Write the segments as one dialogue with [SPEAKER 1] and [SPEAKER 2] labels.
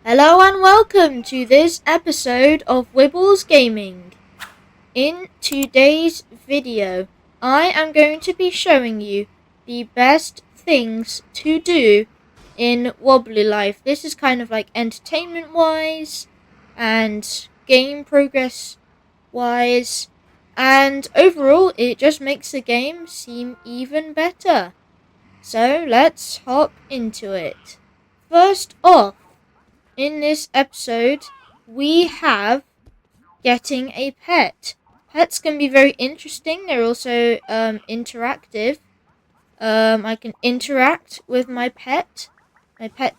[SPEAKER 1] Hello and welcome to this episode of Wibbles Gaming. In today's video, I am going to be showing you the best things to do in Wobbly Life. This is kind of like entertainment wise and game progress wise, and overall it just makes the game seem even better. So let's hop into it. First off, in this episode, we have getting a pet. Pets can be very interesting. They're also interactive. I can interact with my pet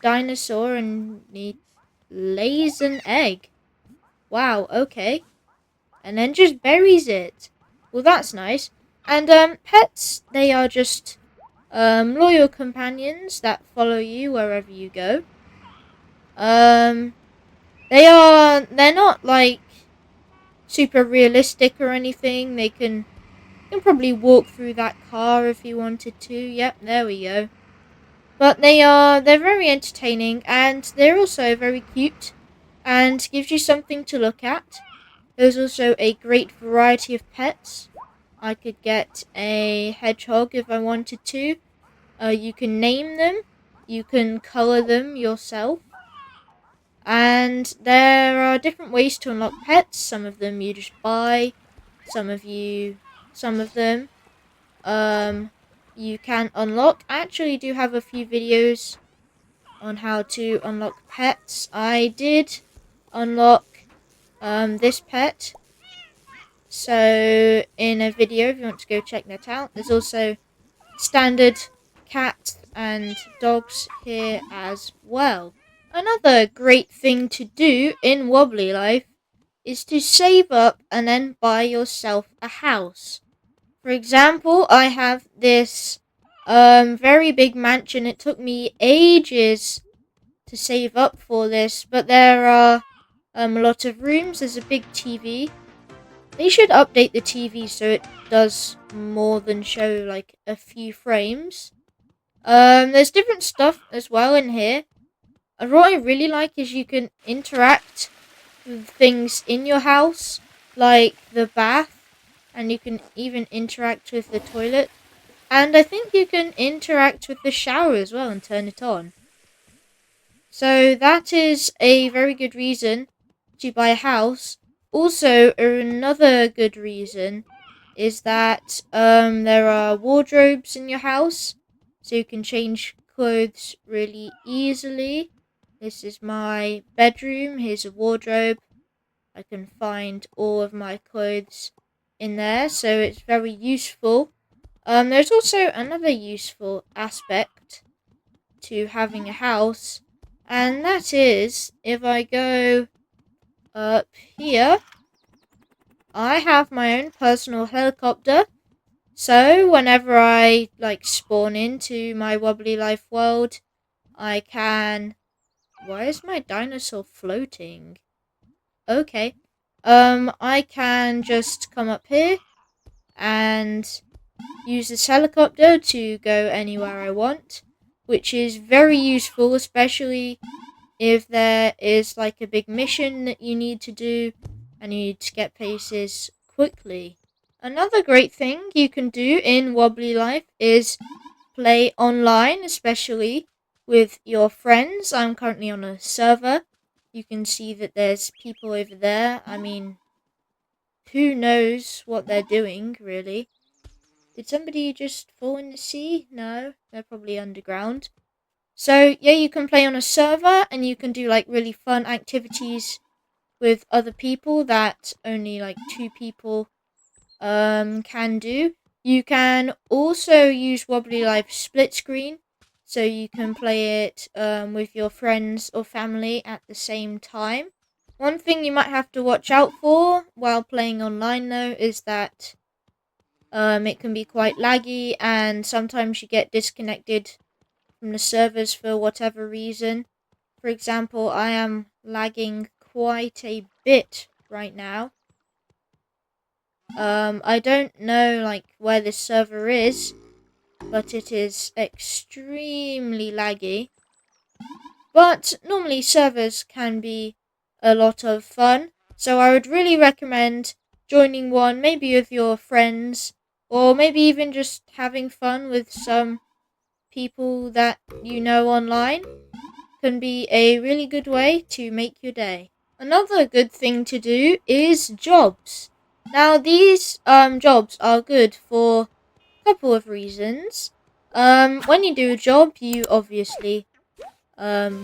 [SPEAKER 1] dinosaur, and he lays an egg. Wow, okay. And then just buries it. Well, that's nice. And pets, they are just loyal companions that follow you wherever you go. They're not like super realistic or anything. They can probably walk through that car if you wanted to. Yep, there we go. But they're very entertaining, and they're also very cute and gives you something to look at. There's also a great variety of pets. I could get a hedgehog if I wanted to. You can name them. You can color them yourself. And there are different ways to unlock pets. Some of them you just buy. Some of them, you can unlock. I actually do have a few videos on how to unlock pets. I did unlock, this pet. So, in a video, if you want to go check that out. There's also standard cats and dogs here as well. Another great thing to do in Wobbly Life is to save up and then buy yourself a house. For example, I have this very big mansion. It took me ages to save up for this, but there are a lot of rooms. There's a big TV. They should update the TV so it does more than show like a few frames. There's different stuff as well in here. And what I really like is you can interact with things in your house, like the bath, and you can even interact with the toilet. And I think you can interact with the shower as well and turn it on. So that is a very good reason to buy a house. Also, another good reason is that there are wardrobes in your house, so you can change clothes really easily. This is my bedroom. Here's a wardrobe. I can find all of my clothes in there, so it's very useful. There's also another useful aspect to having a house, and that is if I go up here, I have my own personal helicopter. So whenever I spawn into my Wobbly Life world, I can. Why is my dinosaur floating? Okay. I can just come up here and use this helicopter to go anywhere I want, which is very useful, especially if there is like a big mission that you need to do and you need to get places quickly. Another great thing you can do in Wobbly Life is play online, especially with your friends. I'm currently on a server. You can see that there's people over there. I mean, who knows what they're doing, really? Did somebody just fall in the sea? No, they're probably underground. So, yeah, you can play on a server, and you can do, really fun activities with other people that only, 2 people, can do. You can also use Wobbly Life split screen, so you can play it, with your friends or family at the same time. One thing you might have to watch out for while playing online, though, is that it can be quite laggy, and sometimes you get disconnected from the servers for whatever reason. For example, I am lagging quite a bit right now. I don't know where this server is, but it is extremely laggy. but normally servers can be a lot of fun. So I would really recommend joining one, maybe with your friends, or maybe even just having fun with some people that you know online can be a really good way to make your day. Another good thing to do is jobs. Now these jobs are good for a couple of reasons. When you do a job, you obviously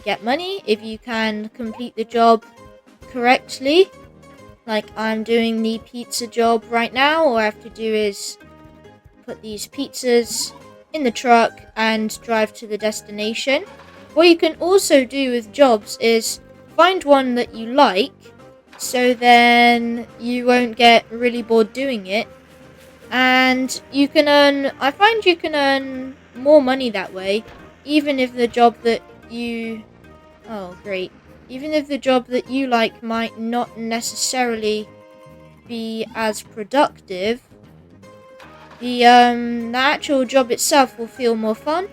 [SPEAKER 1] get money if you can complete the job correctly. Like I'm doing the pizza job right now. All I have to do is put these pizzas in the truck and drive to the destination. What you can also do with jobs is find one that you like, so then you won't get really bored doing it. And I find you can earn more money that way, even if the job that you, oh great, even if the job that you like might not necessarily be as productive. The actual job itself will feel more fun,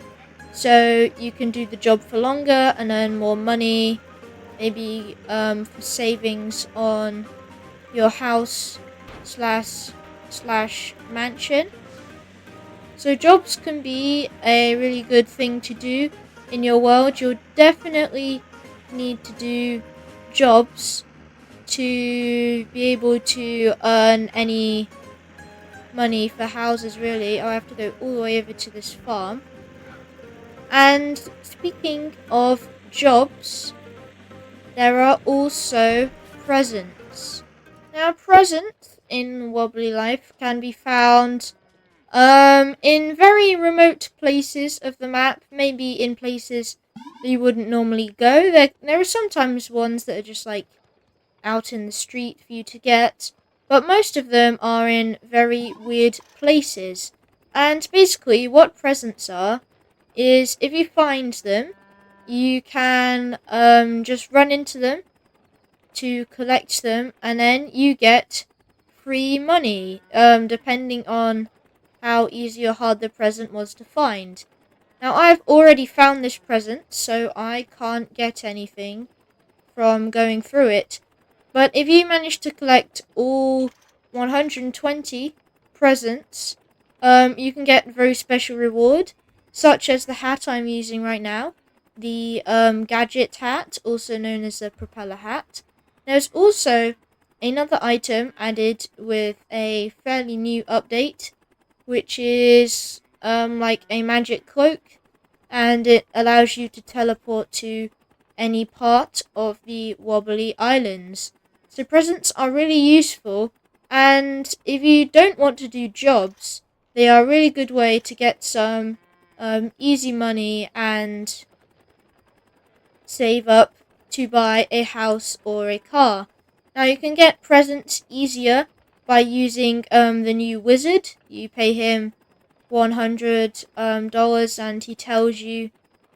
[SPEAKER 1] so you can do the job for longer and earn more money, maybe for savings on your house slash mansion. So jobs can be a really good thing to do in your world. You'll definitely need to do jobs to be able to earn any money for houses, really. I have to go all the way over to this farm. And speaking of jobs, there are also presents. Now, presents in Wobbly Life can be found in very remote places of the map, maybe in places that you wouldn't normally go. There are sometimes ones that are just like out in the street for you to get, but most of them are in very weird places. And basically, what presents are is if you find them, you can just run into them to collect them, and then you get free money, depending on how easy or hard the present was to find. Now, I've already found this present, so I can't get anything from going through it. But if you manage to collect all 120 presents, you can get a very special reward, such as the hat I'm using right now, the gadget hat, also known as the propeller hat. There's also another item added with a fairly new update, which is like a magic cloak, and it allows you to teleport to any part of the Wobbly Islands. So presents are really useful, and if you don't want to do jobs, they are a really good way to get some easy money and save up to buy a house or a car. Now you can get presents easier by using the new wizard. You pay him $100 and he tells you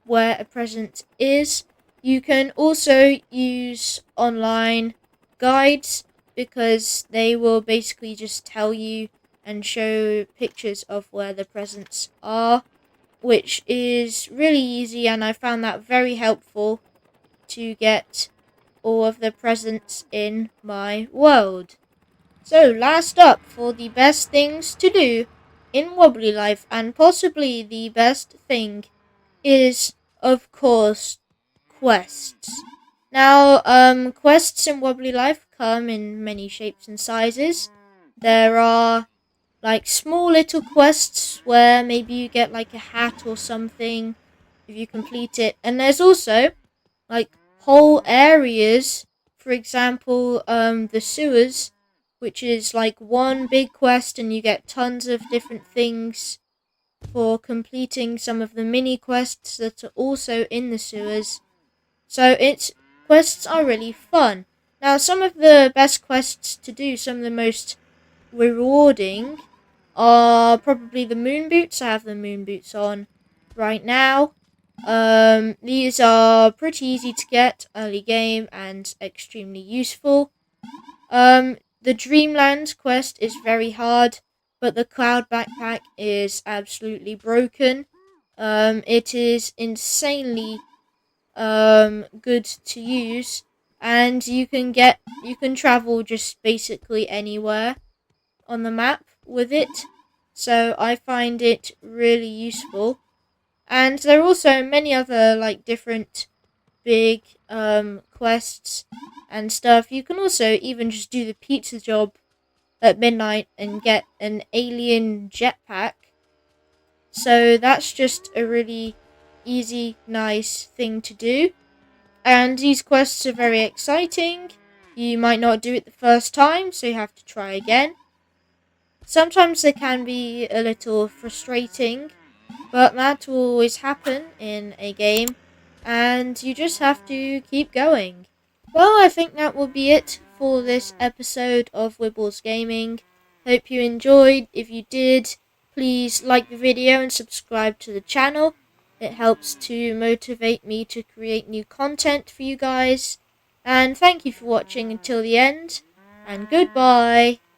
[SPEAKER 1] where a present is. You can also use online guides because they will basically just tell you and show pictures of where the presents are, which is really easy, and I found that very helpful to get all of the presents in my world. So, last up for the best things to do in Wobbly Life, and possibly the best thing, is, of course, quests. Now, quests in Wobbly Life come in many shapes and sizes. There are like small little quests where maybe you get like a hat or something if you complete it. And there's also like whole areas, for example, the sewers, which is like one big quest and you get tons of different things for completing some of the mini quests that are also in the sewers. So quests are really fun. Now, some of the best quests to do, some of the most rewarding, are probably the moon boots. I have the moon boots on right now. These are pretty easy to get early game and extremely useful. The Dreamland quest is very hard, but the Cloud Backpack is absolutely broken. It is insanely good to use, and you can travel just basically anywhere on the map with it. So I find it really useful. And there are also many other like different big quests and stuff. You can also even just do the pizza job at midnight and get an alien jetpack. So that's just a really easy, nice thing to do. And these quests are very exciting. You might not do it the first time, so you have to try again. Sometimes they can be a little frustrating, but that will always happen in a game, and you just have to keep going. Well, I think that will be it for this episode of Wibbles Gaming. Hope you enjoyed. If you did, please like the video and subscribe to the channel. It helps to motivate me to create new content for you guys. And thank you for watching until the end, and goodbye!